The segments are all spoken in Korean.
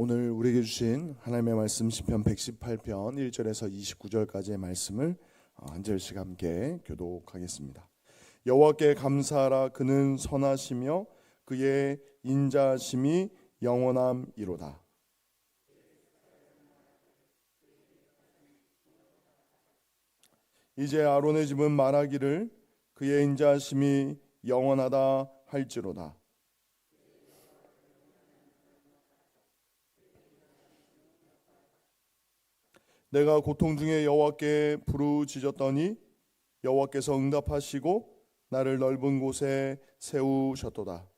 오늘 우리에게 주신 하나님의 말씀 시편 118편 1절에서 29절까지의 말씀을 한 절씩 함께 교독하겠습니다. 여호와께 감사하라. 그는 선하시며 그의 인자하심이 영원함이로다. 이제 아론의 집은 말하기를 그의 인자하심이 영원하다 할지로다. 내가 고통 중에 여호와께 부르짖었더니 여호와께서 응답하시고 나를 넓은 곳에 세우셨도다.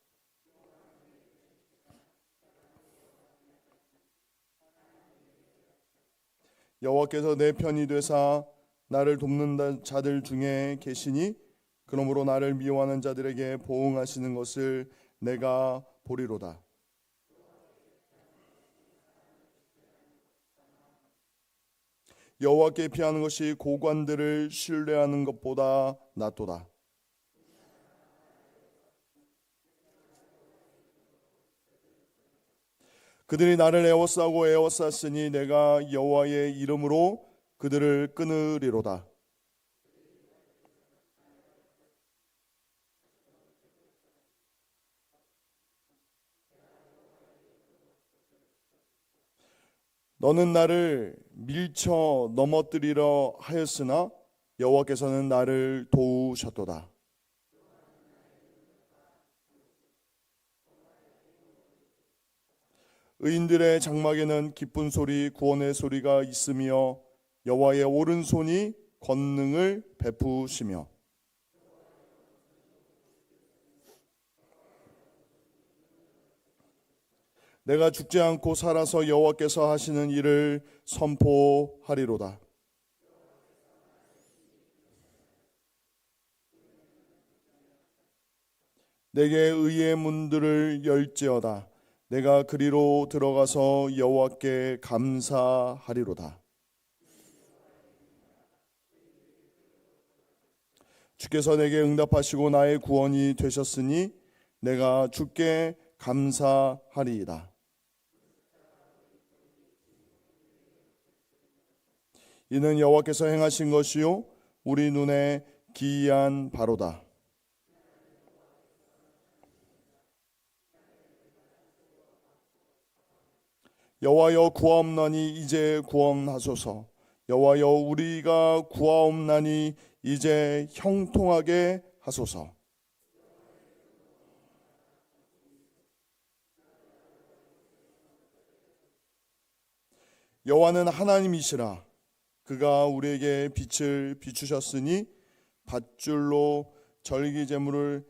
여호와께서 내 편이 되사 나를 돕는 자들 중에 계시니 그러므로 나를 미워하는 자들에게 보응하시는 것을 내가 보리로다. 여호와께 피하는 것이 고관들을 신뢰하는 것보다 낫도다. 그들이 나를 에워싸고 에워쌌으니 내가 여호와의 이름으로 그들을 끊으리로다. 너는 나를 밀쳐 넘어뜨리려 하였으나 여호와께서는 나를 도우셨도다. 의인들의 장막에는 기쁜 소리, 구원의 소리가 있으며 여호와의 오른손이 권능을 베푸시며 내가 죽지 않고 살아서 여호와께서 하시는 일을 선포하리로다. 내게 의의 문들을 열지어다. 내가 그리로 들어가서 여호와께 감사하리로다. 주께서 내게 응답하시고 나의 구원이 되셨으니 내가 주께 감사하리이다. 이는 여호와께서 행하신 것이요 우리 눈에 기이한 바로다. 여호와여 구하옵나니 이제 구원하소서. 여호와여 우리가 구하옵나니 이제 형통하게 하소서. 여호와는 하나님이시라. 그가 우리에게 빛을 비추셨으니 밧줄로 절기제물을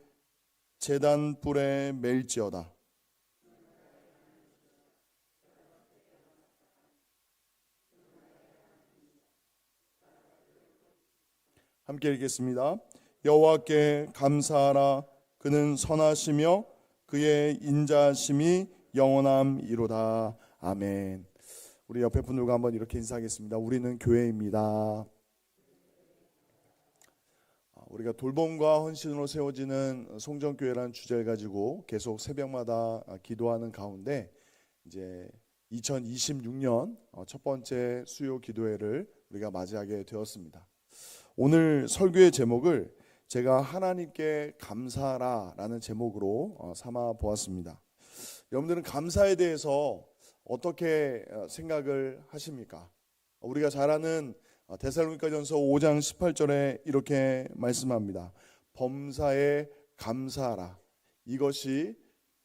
제단 뿔에 맬지어다. 함께 읽겠습니다. 여호와께 감사하라. 그는 선하시며 그의 인자하심이 영원함이로다. 아멘. 우리 옆에 분들과 한번 이렇게 인사하겠습니다. 우리는 교회입니다. 우리가 돌봄과 헌신으로 세워지는 송정교회라는 주제를 가지고 계속 새벽마다 기도하는 가운데 이제 2026년 첫 번째 수요 기도회를 우리가 맞이하게 되었습니다. 오늘 설교의 제목을 제가 하나님께 감사하라라는 제목으로 삼아 보았습니다. 여러분들은 감사에 대해서 어떻게 생각을 하십니까? 우리가 잘 아는 데살로니가전서 5장 18절에 이렇게 말씀합니다. 범사에 감사하라. 이것이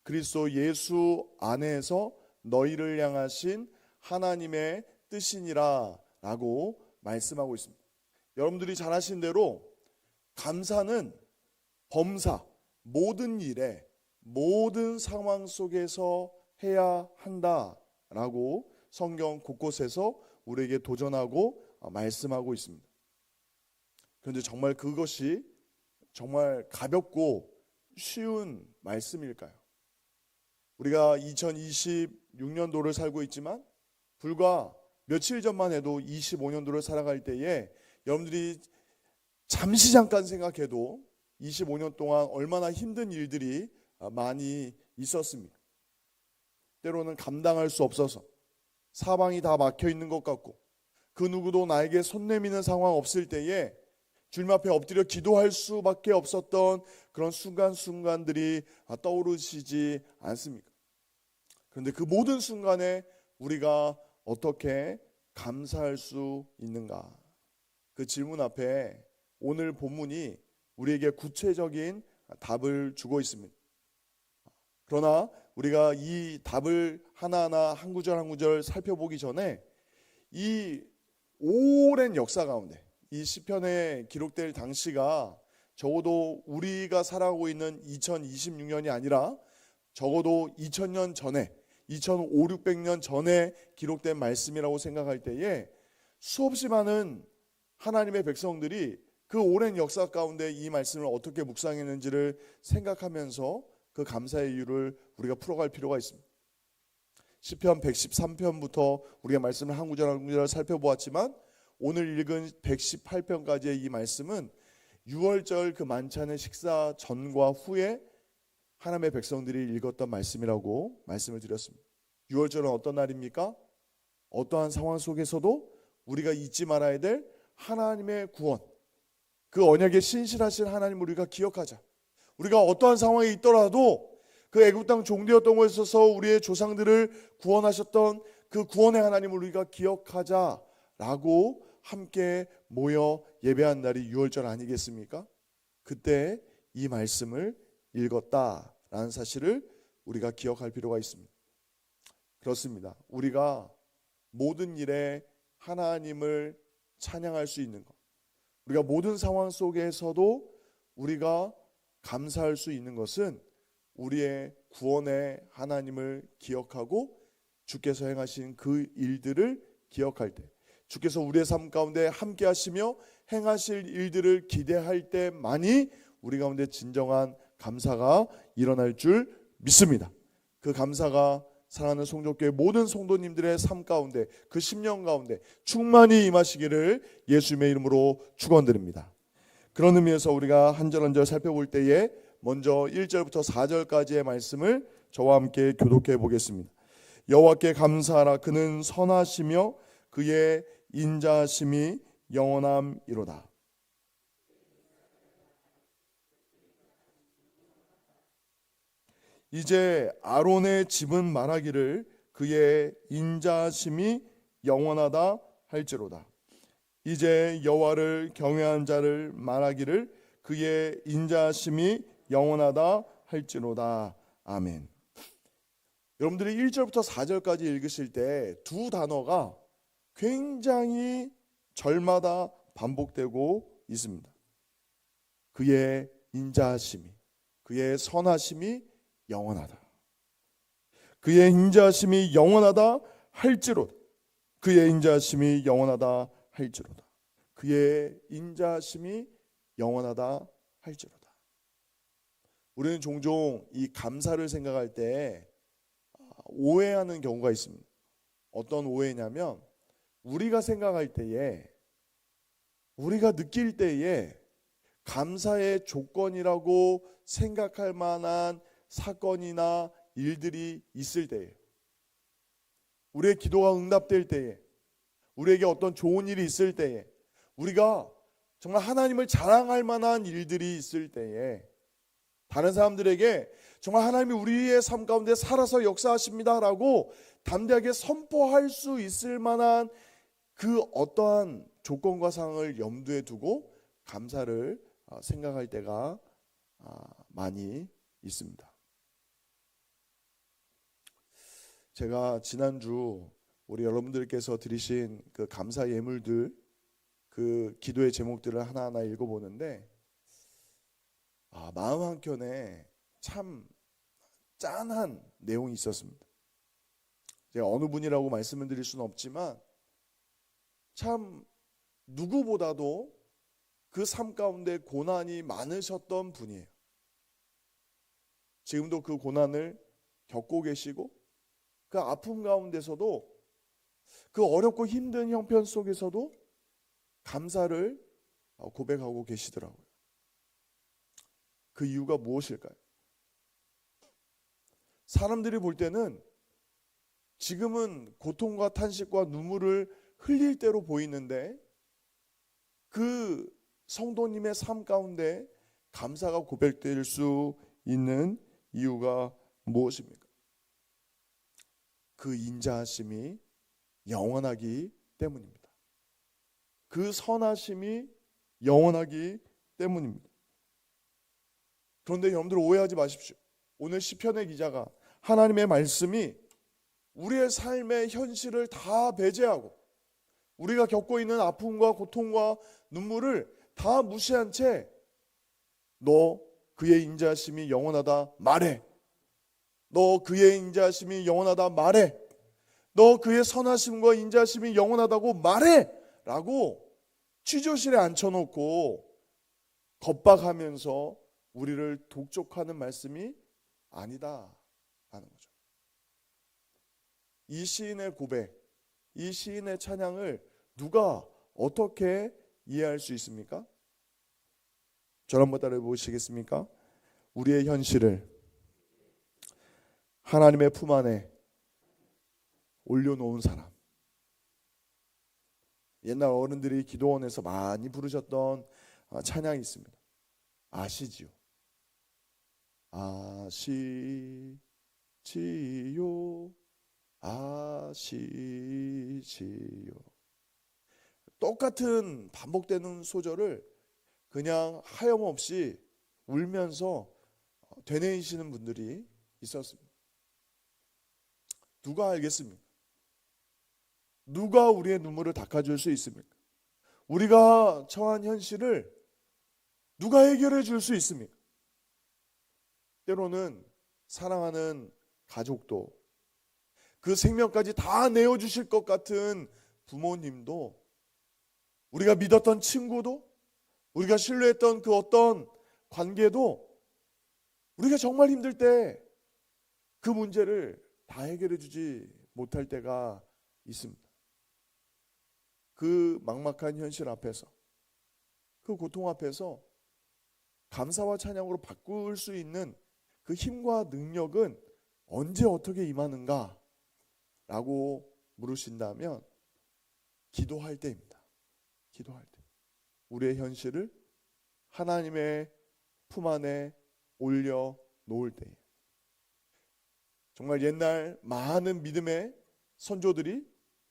그리스도 예수 안에서 너희를 향하신 하나님의 뜻이니라 라고 말씀하고 있습니다. 여러분들이 잘 아신 대로 감사는 범사, 모든 일에 모든 상황 속에서 해야 한다라고 성경 곳곳에서 우리에게 도전하고 말씀하고 있습니다. 그런데 정말 그것이 정말 가볍고 쉬운 말씀일까요? 우리가 2026년도를 살고 있지만 불과 며칠 전만 해도 25년도를 살아갈 때에 여러분들이 잠시 잠깐 생각해도 25년 동안 얼마나 힘든 일들이 많이 있었습니까? 때로는 감당할 수 없어서 사방이 다 막혀 있는 것 같고 그 누구도 나에게 손 내미는 상황 없을 때에 주님 앞에 엎드려 기도할 수밖에 없었던 그런 순간순간들이 떠오르시지 않습니까? 그런데 그 모든 순간에 우리가 어떻게 감사할 수 있는가? 그 질문 앞에 오늘 본문이 우리에게 구체적인 답을 주고 있습니다. 그러나 우리가 이 답을 하나하나 한 구절 한 구절 살펴보기 전에 이 오랜 역사 가운데 이 시편에 기록될 당시가 적어도 우리가 살아가고 있는 2026년이 아니라 적어도 2000년 전에 2500, 600년 전에 기록된 말씀이라고 생각할 때에 수없이 많은 하나님의 백성들이 그 오랜 역사 가운데 이 말씀을 어떻게 묵상했는지를 생각하면서 그 감사의 이유를 우리가 풀어갈 필요가 있습니다. 시편 113편부터 우리가 말씀을 한 구절 한 구절 살펴보았지만 오늘 읽은 118편까지의 이 말씀은 6월절 그 만찬의 식사 전과 후에 하나님의 백성들이 읽었던 말씀이라고 말씀을 드렸습니다. 6월절은 어떤 날입니까? 어떠한 상황 속에서도 우리가 잊지 말아야 될 하나님의 구원, 그 언약에 신실하신 하나님을 우리가 기억하자. 우리가 어떠한 상황에 있더라도 그 애굽 땅 종되었던 곳에서 우리의 조상들을 구원하셨던 그 구원의 하나님을 우리가 기억하자라고 함께 모여 예배한 날이 6월절 아니겠습니까? 그때 이 말씀을 읽었다라는 사실을 우리가 기억할 필요가 있습니다. 그렇습니다. 우리가 모든 일에 하나님을 찬양할 수 있는 것, 우리가 모든 상황 속에서도 우리가 감사할 수 있는 것은 우리의 구원의 하나님을 기억하고 주께서 행하신 그 일들을 기억할 때, 주께서 우리의 삶 가운데 함께 하시며 행하실 일들을 기대할 때만이 우리 가운데 진정한 감사가 일어날 줄 믿습니다. 그 감사가 사랑하는 송족교회 모든 성도님들의 삶 가운데, 그 10년 가운데 충만히 임하시기를 예수님의 이름으로 축원드립니다. 그런 의미에서 우리가 한 절 한 절 살펴볼 때에 먼저 1절부터 4절까지의 말씀을 저와 함께 교독해 보겠습니다. 여호와께 감사하라. 그는 선하시며 그의 인자하심이 영원함이로다. 이제 아론의 집은 말하기를 그의 인자하심이 영원하다 할지로다. 이제 여호와를 경외한 자를 말하기를 그의 인자하심이 영원하다 할지로다. 아멘. 여러분들이 1절부터 4절까지 읽으실 때 두 단어가 굉장히 절마다 반복되고 있습니다. 그의 인자하심이, 그의 선하심이 영원하다. 그의 인자하심이 영원하다 할지로다. 그의 인자하심이 영원하다 할지로다. 그의 인자하심이 영원하다 할지로다. 우리는 종종 이 감사를 생각할 때 오해하는 경우가 있습니다. 어떤 오해냐면 우리가 생각할 때에, 우리가 느낄 때에 감사의 조건이라고 생각할 만한 사건이나 일들이 있을 때에, 우리의 기도가 응답될 때에, 우리에게 어떤 좋은 일이 있을 때에, 우리가 정말 하나님을 자랑할 만한 일들이 있을 때에 다른 사람들에게 정말 하나님이 우리의 삶 가운데 살아서 역사하십니다라고 담대하게 선포할 수 있을 만한 그 어떠한 조건과 상황을 염두에 두고 감사를 생각할 때가 많이 있습니다. 제가 지난주 우리 여러분들께서 드리신 그 감사 예물들, 그 기도의 제목들을 하나하나 읽어보는데 마음 한켠에 참 짠한 내용이 있었습니다. 제가 어느 분이라고 말씀을 드릴 수는 없지만 참 누구보다도 그 삶 가운데 고난이 많으셨던 분이에요. 지금도 그 고난을 겪고 계시고 그 아픔 가운데서도, 그 어렵고 힘든 형편 속에서도 감사를 고백하고 계시더라고요. 그 이유가 무엇일까요? 사람들이 볼 때는 지금은 고통과 탄식과 눈물을 흘릴 대로 보이는데 그 성도님의 삶 가운데 감사가 고백될 수 있는 이유가 무엇입니까? 그 인자하심이 영원하기 때문입니다. 그 선하심이 영원하기 때문입니다. 그런데 여러분들 오해하지 마십시오. 오늘 시편의 기자가 하나님의 말씀이 우리의 삶의 현실을 다 배제하고 우리가 겪고 있는 아픔과 고통과 눈물을 다 무시한 채 너 그의 인자하심이 영원하다 말해. 너 그의 인자하심이 영원하다 말해. 너 그의 선하심과 인자하심이 영원하다고 말해. 라고 취조실에 앉혀놓고 겁박하면서 우리를 독촉하는 말씀이 아니다 하는 거죠. 이 시인의 고백, 이 시인의 찬양을 누가 어떻게 이해할 수 있습니까? 저를 한번 따라해 보시겠습니까? 우리의 현실을 하나님의 품 안에 올려놓은 사람. 옛날 어른들이 기도원에서 많이 부르셨던 찬양이 있습니다. 아시지요? 아시지요? 아시지요? 똑같은 반복되는 소절을 그냥 하염없이 울면서 되뇌이시는 분들이 있었습니다. 누가 알겠습니까? 누가 우리의 눈물을 닦아줄 수 있습니까? 우리가 처한 현실을 누가 해결해 줄 수 있습니까? 때로는 사랑하는 가족도, 그 생명까지 다 내어주실 것 같은 부모님도, 우리가 믿었던 친구도, 우리가 신뢰했던 그 어떤 관계도 우리가 정말 힘들 때 그 문제를 다 해결해 주지 못할 때가 있습니다. 그 막막한 현실 앞에서, 그 고통 앞에서 감사와 찬양으로 바꿀 수 있는 그 힘과 능력은 언제 어떻게 임하는가? 라고 물으신다면 기도할 때입니다. 기도할 때. 우리의 현실을 하나님의 품 안에 올려놓을 때에. 정말 옛날 많은 믿음의 선조들이,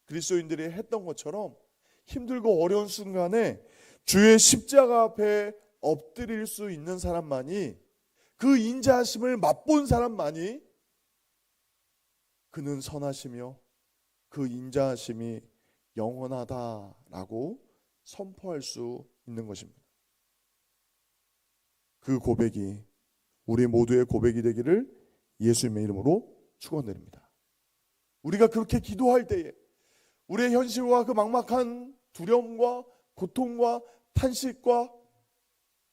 그리스도인들이 했던 것처럼 힘들고 어려운 순간에 주의 십자가 앞에 엎드릴 수 있는 사람만이, 그 인자하심을 맛본 사람만이 그는 선하시며 그 인자하심이 영원하다라고 선포할 수 있는 것입니다. 그 고백이 우리 모두의 고백이 되기를 예수님의 이름으로 축원드립니다. 우리가 그렇게 기도할 때에 우리의 현실과 그 막막한 두려움과 고통과 탄식과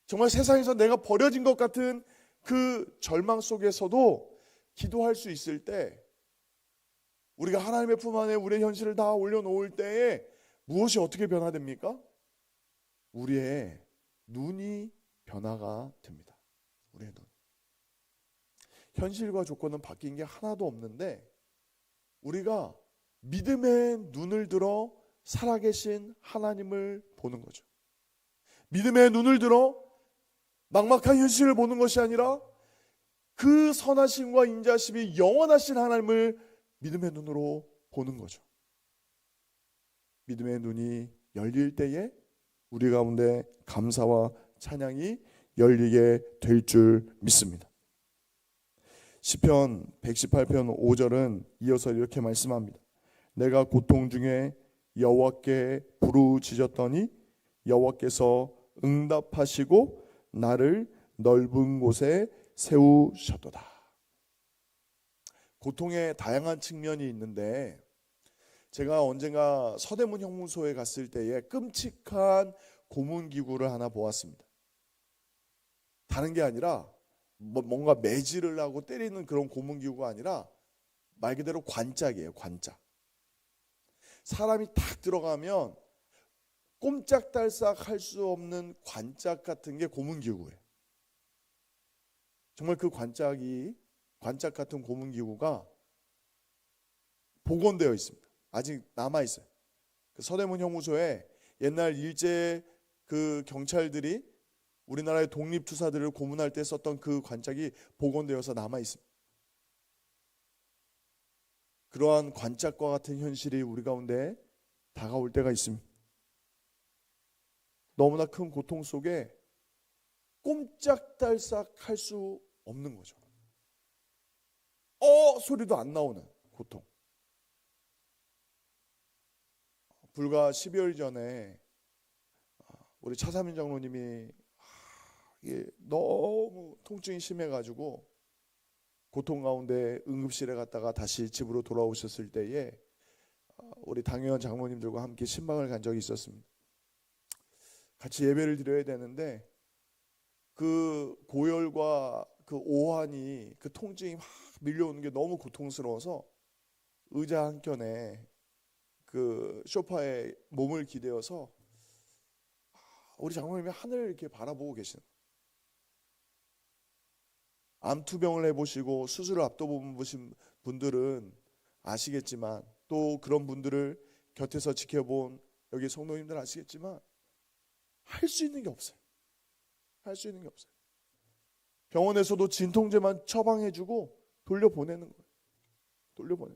정말 세상에서 내가 버려진 것 같은 그 절망 속에서도 기도할 수 있을 때, 우리가 하나님의 품 안에 우리의 현실을 다 올려놓을 때에 무엇이 어떻게 변화됩니까? 우리의 눈이 변화가 됩니다. 우리의 눈. 현실과 조건은 바뀐 게 하나도 없는데 우리가 믿음의 눈을 들어 살아계신 하나님을 보는 거죠. 믿음의 눈을 들어 막막한 현실을 보는 것이 아니라 그 선하심과 인자심이 영원하신 하나님을 믿음의 눈으로 보는 거죠. 믿음의 눈이 열릴 때에 우리 가운데 감사와 찬양이 열리게 될 줄 믿습니다. 시편 118편 5절은 이어서 이렇게 말씀합니다. 내가 고통 중에 여호와께 부르짖었더니 여호와께서 응답하시고 나를 넓은 곳에 세우셨도다. 고통의 다양한 측면이 있는데, 제가 언젠가 서대문 형무소에 갔을 때에 끔찍한 고문기구를 하나 보았습니다. 다른 게 아니라 뭔가 매질을 하고 때리는 그런 고문기구가 아니라 말 그대로 관짝이에요. 관짝. 사람이 탁 들어가면 꼼짝달싹 할 수 없는 관짝 같은 게 고문기구예요. 정말 그 관짝 같은 고문기구가 복원되어 있습니다. 아직 남아 있어요. 그 서대문 형무소에 옛날 일제 그 경찰들이 우리나라의 독립투사들을 고문할 때 썼던 그 관짝이 복원되어서 남아 있습니다. 그러한 관짝과 같은 현실이 우리 가운데 다가올 때가 있습니다. 너무나 큰 고통 속에 꼼짝달싹 할 수 없는 거죠. 소리도 안 나오는 고통. 불과 12월 전에 우리 차사민 장로님이 이게 너무 통증이 심해가지고 고통 가운데 응급실에 갔다가 다시 집으로 돌아오셨을 때에 우리 당회원 장로님들과 함께 신방을 간 적이 있었습니다. 같이 예배를 드려야 되는데 그 고열과 그 오한이 그 통증이 막 밀려오는 게 너무 고통스러워서 의자 한켠에 그 소파에 몸을 기대어서 우리 장로님이 하늘을 이렇게 바라보고 계시는 거예요. 암투병을 해보시고 수술을 앞두고 보신 분들은 아시겠지만 또 그런 분들을 곁에서 지켜본 여기 성도님들 아시겠지만 할 수 있는 게 없어요. 할 수 있는 게 없어요. 병원에서도 진통제만 처방해주고 돌려보내는 거예요. 돌려보내.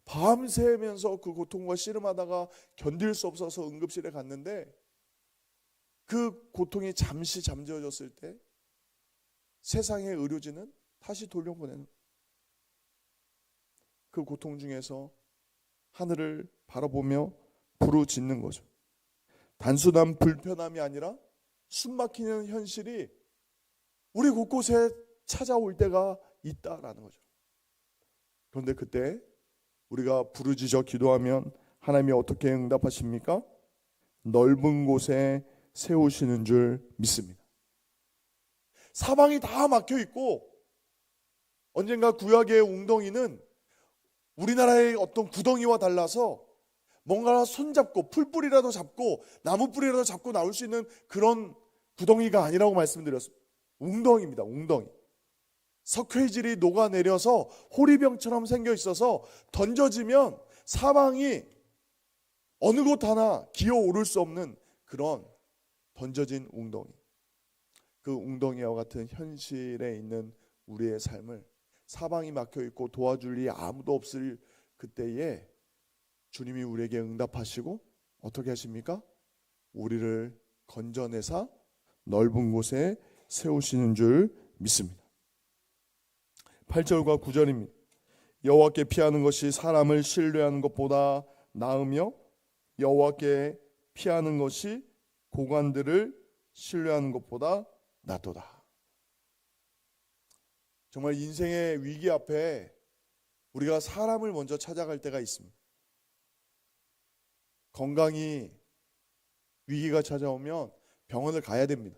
밤새면서 그 고통과 씨름하다가 견딜 수 없어서 응급실에 갔는데 그 고통이 잠시 잠재워졌을 때 세상의 의료진은 다시 돌려보내는 그 고통 중에서 하늘을 바라보며 부르짖는 거죠. 단순한 불편함이 아니라 숨막히는 현실이 우리 곳곳에 찾아올 때가 있다라는 거죠. 그런데 그때 우리가 부르짖어 기도하면 하나님이 어떻게 응답하십니까? 넓은 곳에 세우시는 줄 믿습니다. 사방이 다 막혀 있고 언젠가 구약의 웅덩이는 우리나라의 어떤 구덩이와 달라서 뭔가 손잡고 풀뿌리라도 잡고 나무뿌리라도 잡고 나올 수 있는 그런 구덩이가 아니라고 말씀드렸습니다. 웅덩이입니다. 웅덩이. 석회질이 녹아내려서 호리병처럼 생겨 있어서 던져지면 사방이 어느 곳 하나 기어오를 수 없는 그런 던져진 웅덩이. 그 웅덩이와 같은 현실에 있는 우리의 삶을 사방이 막혀있고 도와줄 리 아무도 없을 그때에 주님이 우리에게 응답하시고 어떻게 하십니까? 우리를 건져내사 넓은 곳에 세우시는 줄 믿습니다. 8절과 9절입니다. 여호와께 피하는 것이 사람을 신뢰하는 것보다 나으며 여호와께 피하는 것이 고관들을 신뢰하는 것보다 낫도다. 정말 인생의 위기 앞에 우리가 사람을 먼저 찾아갈 때가 있습니다. 건강이 위기가 찾아오면 병원을 가야 됩니다.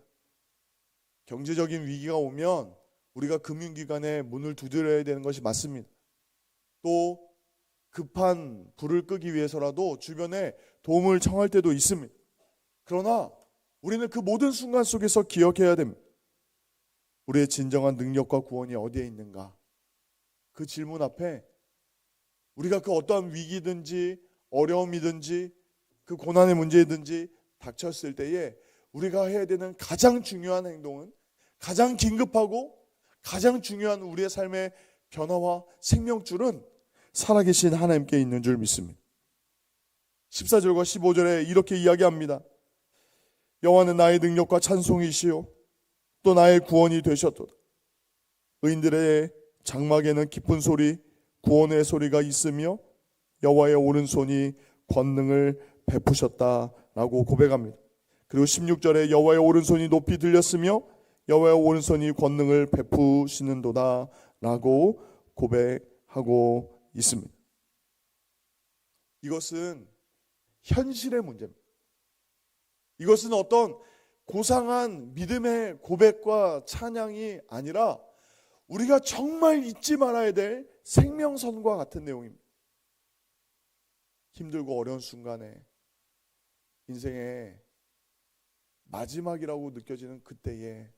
경제적인 위기가 오면 우리가 금융기관에 문을 두드려야 되는 것이 맞습니다. 또 급한 불을 끄기 위해서라도 주변에 도움을 청할 때도 있습니다. 그러나 우리는 그 모든 순간 속에서 기억해야 됩니다. 우리의 진정한 능력과 구원이 어디에 있는가? 그 질문 앞에 우리가 그 어떠한 위기든지 어려움이든지 그 고난의 문제든지 닥쳤을 때에 우리가 해야 되는 가장 중요한 행동은 가장 긴급하고 가장 중요한 우리의 삶의 변화와 생명줄은 살아계신 하나님께 있는 줄 믿습니다. 14절과 15절에 이렇게 이야기합니다. 여호와는 나의 능력과 찬송이시요 또 나의 구원이 되셨도다. 의인들의 장막에는 기쁜 소리 구원의 소리가 있으며 여호와의 오른손이 권능을 베푸셨다라고 고백합니다. 그리고 16절에 여호와의 오른손이 높이 들렸으며 여호와의 오른손이 권능을 베푸시는도다 라고 고백하고 있습니다. 이것은 현실의 문제입니다. 이것은 어떤 고상한 믿음의 고백과 찬양이 아니라 우리가 정말 잊지 말아야 될 생명선과 같은 내용입니다. 힘들고 어려운 순간에 인생의 마지막이라고 느껴지는 그때에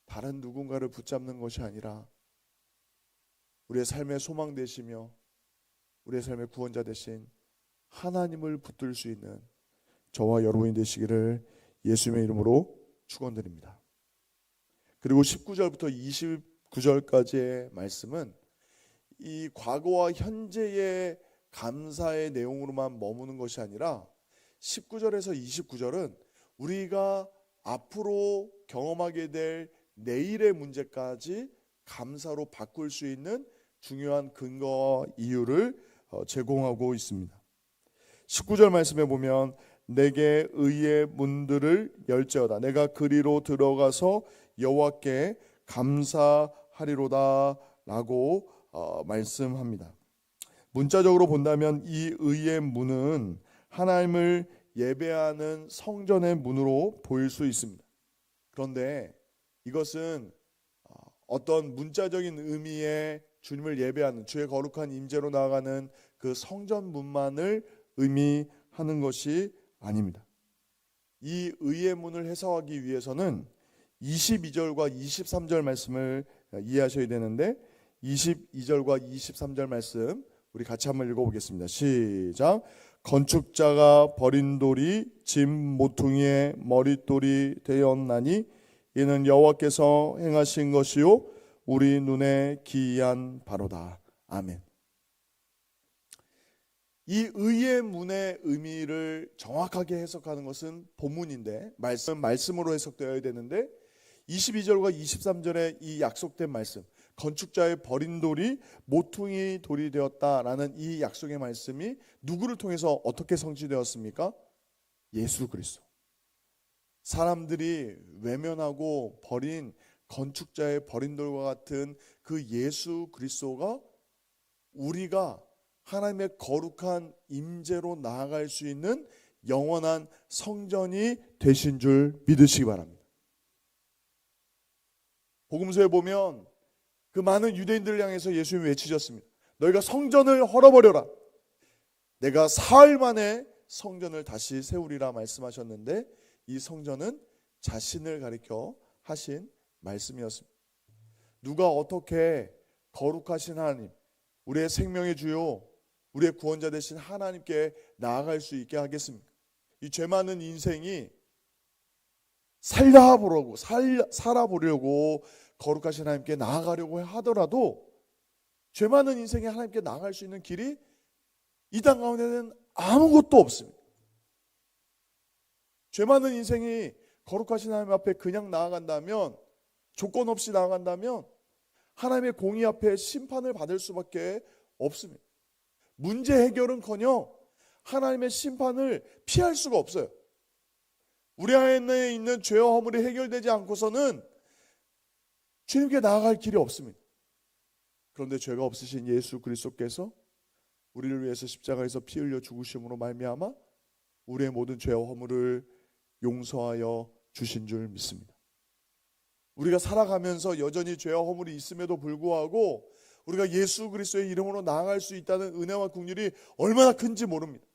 다른 누군가를 붙잡는 것이 아니라 우리의 삶의 소망 되시며 우리의 삶의 구원자 되신 하나님을 붙들 수 있는 저와 여러분이 되시기를 예수님의 이름으로 축원드립니다. 그리고 19절부터 29절까지의 말씀은 이 과거와 현재의 감사의 내용으로만 머무는 것이 아니라 19절에서 29절은 우리가 앞으로 경험하게 될 내일의 문제까지 감사로 바꿀 수 있는 중요한 근거와 이유를 제공하고 있습니다. 19절 말씀에 보면 내게 의의 문들을 열지어다. 내가 그리로 들어가서 여호와께 감사하리로다 라고 말씀합니다. 문자적으로 본다면 이 의의 문은 하나님을 예배하는 성전의 문으로 보일 수 있습니다. 그런데 이것은 어떤 문자적인 의미의 주님을 예배하는 주의 거룩한 임재로 나아가는 그 성전 문만을 의미하는 것이 아닙니다. 이 의의 문을 해석하기 위해서는 22절과 23절 말씀을 이해하셔야 되는데 22절과 23절 말씀 우리 같이 한번 읽어보겠습니다. 시작. 건축자가 버린 돌이 짐 모퉁이의 머릿돌이 되었나니 이는 여호와께서 행하신 것이요 우리 눈에 기이한 바로다. 아멘. 이 의의 문의 의미를 정확하게 해석하는 것은 본문인데 말씀으로 해석되어야 되는데 22절과 23절의 이 약속된 말씀, 건축자의 버린 돌이 모퉁이 돌이 되었다라는 이 약속의 말씀이 누구를 통해서 어떻게 성취되었습니까? 예수 그리스도. 사람들이 외면하고 버린 건축자의 버린 돌과 같은 그 예수 그리스도가 우리가 하나님의 거룩한 임재로 나아갈 수 있는 영원한 성전이 되신 줄 믿으시기 바랍니다. 복음서에 보면 그 많은 유대인들을 향해서 예수님이 외치셨습니다. 너희가 성전을 헐어버려라. 내가 사흘 만에 성전을 다시 세우리라 말씀하셨는데 이 성전은 자신을 가리켜 하신 말씀이었습니다. 누가 어떻게 거룩하신 하나님, 우리의 생명의 주요 우리의 구원자 되신 하나님께 나아갈 수 있게 하겠습니까? 이 죄 많은 인생이 살아보려고 거룩하신 하나님께 나아가려고 하더라도 죄 많은 인생이 하나님께 나아갈 수 있는 길이 이 땅 가운데는 아무것도 없습니다. 죄 많은 인생이 거룩하신 하나님 앞에 그냥 나아간다면, 조건 없이 나아간다면 하나님의 공의 앞에 심판을 받을 수밖에 없습니다. 문제 해결은커녕 하나님의 심판을 피할 수가 없어요. 우리 안에 있는 죄와 허물이 해결되지 않고서는 주님께 나아갈 길이 없습니다. 그런데 죄가 없으신 예수 그리스도께서 우리를 위해서 십자가에서 피 흘려 죽으심으로 말미암아 우리의 모든 죄와 허물을 용서하여 주신 줄 믿습니다. 우리가 살아가면서 여전히 죄와 허물이 있음에도 불구하고 우리가 예수 그리스도의 이름으로 나아갈 수 있다는 은혜와 긍휼이 얼마나 큰지 모릅니다.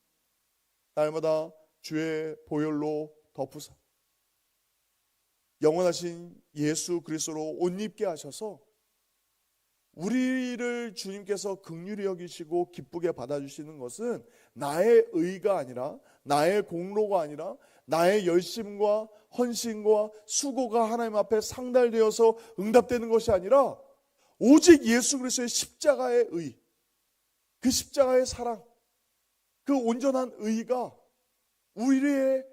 날마다 주의 보혈로 덮으사 영원하신 예수 그리스도로 옷 입게 하셔서 우리를 주님께서 긍휼히 여기시고 기쁘게 받아주시는 것은 나의 의가 아니라, 나의 공로가 아니라, 나의 열심과 헌신과 수고가 하나님 앞에 상달되어서 응답되는 것이 아니라 오직 예수 그리스도의 십자가의 의, 그 십자가의 사랑, 그 온전한 의가 우리의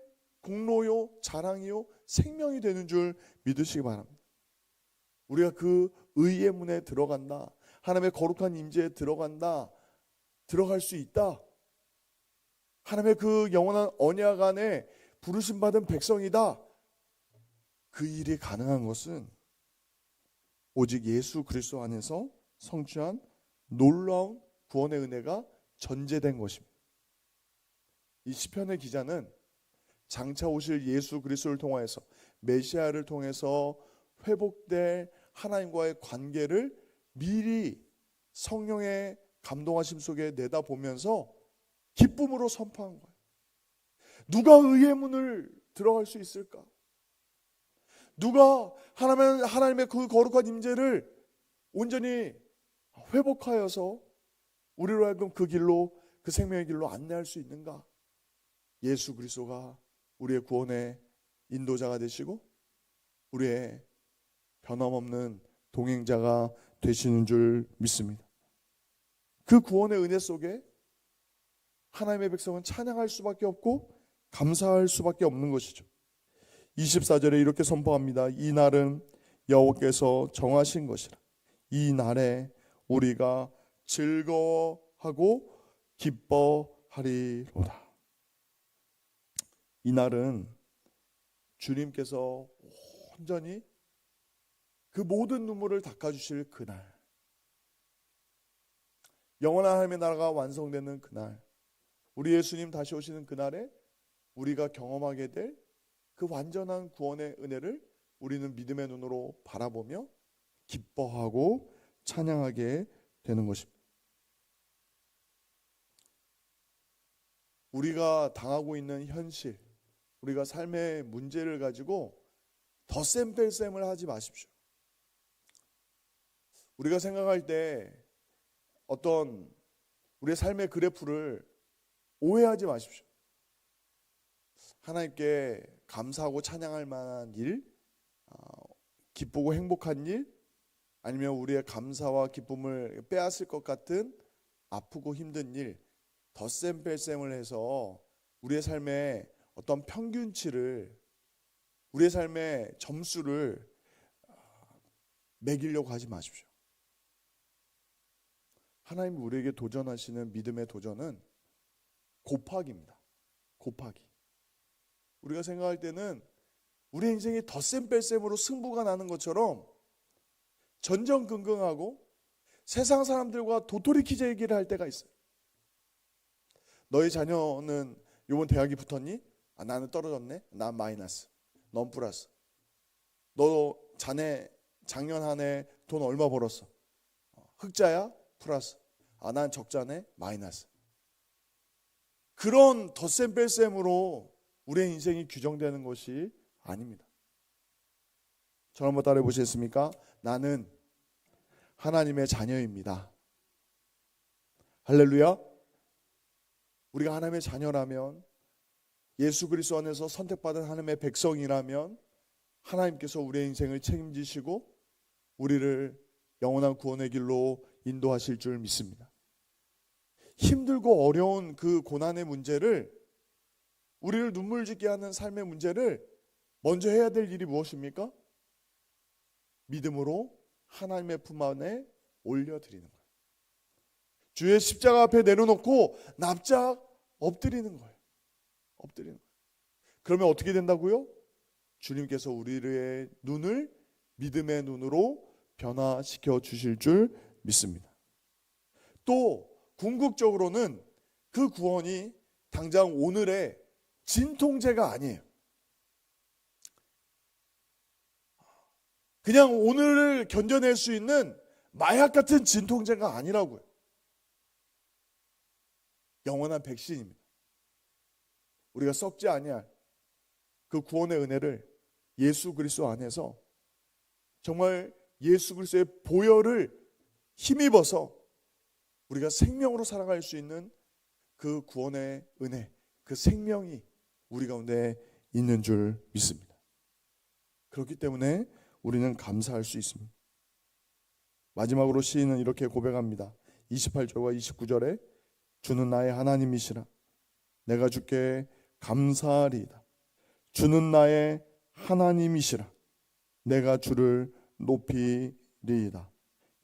공로요, 자랑이요, 생명이 되는 줄 믿으시기 바랍니다. 우리가 그 의의 문에 들어간다, 하나님의 거룩한 임재에 들어간다, 들어갈 수 있다, 하나님의 그 영원한 언약 안에 부르심 받은 백성이다. 그 일이 가능한 것은 오직 예수 그리스도 안에서 성취한 놀라운 구원의 은혜가 전제된 것입니다. 이 시편의 기자는 장차 오실 예수 그리스도를 통하여서, 메시아를 통해서 회복될 하나님과의 관계를 미리 성령의 감동하심 속에 내다보면서 기쁨으로 선포한 거예요. 누가 의의 문을 들어갈 수 있을까? 누가 하나님의 그 거룩한 임재를 온전히 회복하여서 우리로 하여금 그 길로, 그 생명의 길로 안내할 수 있는가? 예수 그리스도가 우리의 구원의 인도자가 되시고 우리의 변함없는 동행자가 되시는 줄 믿습니다. 그 구원의 은혜 속에 하나님의 백성은 찬양할 수밖에 없고 감사할 수밖에 없는 것이죠. 24절에 이렇게 선포합니다. 이 날은 여호와께서 정하신 것이라. 이 날에 우리가 즐거워하고 기뻐하리로다. 이 날은 주님께서 온전히 그 모든 눈물을 닦아주실 그날, 영원한 하나님의 나라가 완성되는 그날, 우리 예수님 다시 오시는 그날에 우리가 경험하게 될 그 완전한 구원의 은혜를 우리는 믿음의 눈으로 바라보며 기뻐하고 찬양하게 되는 것입니다. 우리가 당하고 있는 현실, 우리가 삶의 문제를 가지고 덧셈 뺄셈을 하지 마십시오. 우리가 생각할 때 어떤 우리의 삶의 그래프를 오해하지 마십시오. 하나님께 감사하고 찬양할 만한 일, 기쁘고 행복한 일, 아니면 우리의 감사와 기쁨을 빼앗을 것 같은 아프고 힘든 일, 덧셈 뺄셈을 해서 우리의 삶의 어떤 평균치를, 우리의 삶의 점수를 매기려고 하지 마십시오. 하나님 우리에게 도전하시는 믿음의 도전은 곱하기입니다. 곱하기. 우리가 생각할 때는 우리 인생이 덧셈 뺄셈으로 승부가 나는 것처럼 전전긍긍하고 세상 사람들과 도토리 키제 얘기를 할 때가 있어요. 너희 자녀는 이번 대학이 붙었니? 나는 떨어졌네. 난 마이너스. 넌 플러스. 너 자네 작년 한 해 돈 얼마 벌었어? 흑자야? 플러스. 난 적자네. 마이너스. 그런 덧셈 뺄셈으로 우리의 인생이 규정되는 것이 아닙니다. 저를 한번 따라해 보시겠습니까? 나는 하나님의 자녀입니다. 할렐루야. 우리가 하나님의 자녀라면, 예수 그리스도 안에서 선택받은 하나님의 백성이라면 하나님께서 우리의 인생을 책임지시고 우리를 영원한 구원의 길로 인도하실 줄 믿습니다. 힘들고 어려운 그 고난의 문제를, 우리를 눈물 짓게 하는 삶의 문제를 먼저 해야 될 일이 무엇입니까? 믿음으로 하나님의 품 안에 올려드리는 거예요. 주의 십자가 앞에 내려놓고 납작 엎드리는 거예요. 엎드리는 거예요. 그러면 어떻게 된다고요? 주님께서 우리의 눈을 믿음의 눈으로 변화시켜 주실 줄 믿습니다. 또 궁극적으로는 그 구원이 당장 오늘의 진통제가 아니에요. 그냥 오늘을 견뎌낼 수 있는 마약 같은 진통제가 아니라고요. 영원한 백신입니다. 우리가 썩지 아니할 그 구원의 은혜를 예수 그리스도 안에서 정말 예수 그리스도의 보혈을 힘입어서 우리가 생명으로 살아갈 수 있는 그 구원의 은혜, 그 생명이 우리 가운데 있는 줄 믿습니다. 그렇기 때문에 우리는 감사할 수 있습니다. 마지막으로 시인은 이렇게 고백합니다. 28절과 29절에 주는 나의 하나님이시라. 내가 주께 감사하리이다. 주는 나의 하나님이시라. 내가 주를 높이리이다.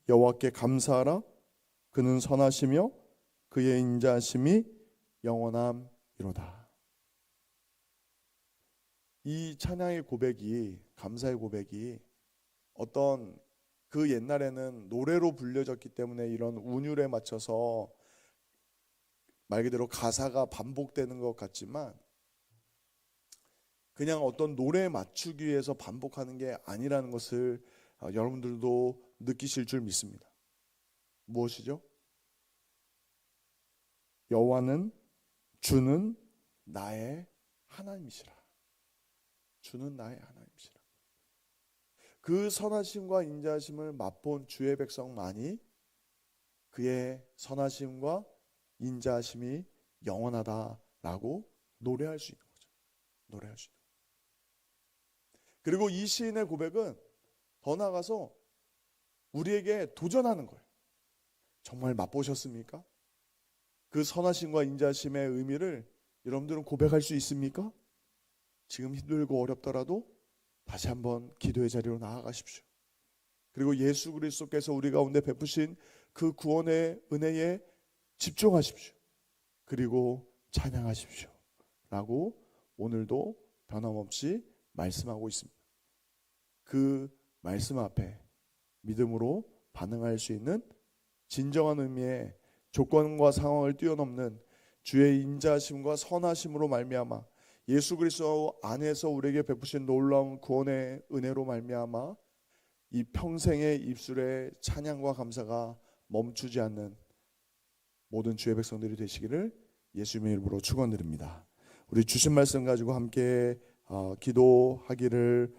여호와께 감사하라. 그는 선하시며 그의 인자하심이 영원함이로다. 이 찬양의 고백이, 감사의 고백이 어떤 그 옛날에는 노래로 불려졌기 때문에 이런 운율에 맞춰서 말 그대로 가사가 반복되는 것 같지만 그냥 어떤 노래에 맞추기 위해서 반복하는 게 아니라는 것을 여러분들도 느끼실 줄 믿습니다. 무엇이죠? 여호와는 주는 나의 하나님이시라. 주는 나의 하나님이시라. 그 선하심과 인자하심을 맛본 주의 백성만이 그의 선하심과 인자하심이 영원하다라고 노래할 수 있는 거죠. 노래할 수 있는 거죠. 그리고 이 시인의 고백은 더 나아가서 우리에게 도전하는 거예요. 정말 맛보셨습니까? 그 선하심과 인자심의 의미를 여러분들은 고백할 수 있습니까? 지금 힘들고 어렵더라도 다시 한번 기도의 자리로 나아가십시오. 그리고 예수 그리스도께서 우리 가운데 베푸신 그 구원의 은혜에 집중하십시오. 그리고 찬양하십시오. 라고 오늘도 변함없이 말씀하고 있습니다. 그 말씀 앞에 믿음으로 반응할 수 있는 진정한 의미의 조건과 상황을 뛰어넘는 주의 인자하심과 선하심으로 말미암아 예수 그리스도 안에서 우리에게 베푸신 놀라운 구원의 은혜로 말미암아 이 평생의 입술의 찬양과 감사가 멈추지 않는 모든 주의 백성들이 되시기를 예수님의 이름으로 축원드립니다. 우리 주신 말씀 가지고 함께 기도하기를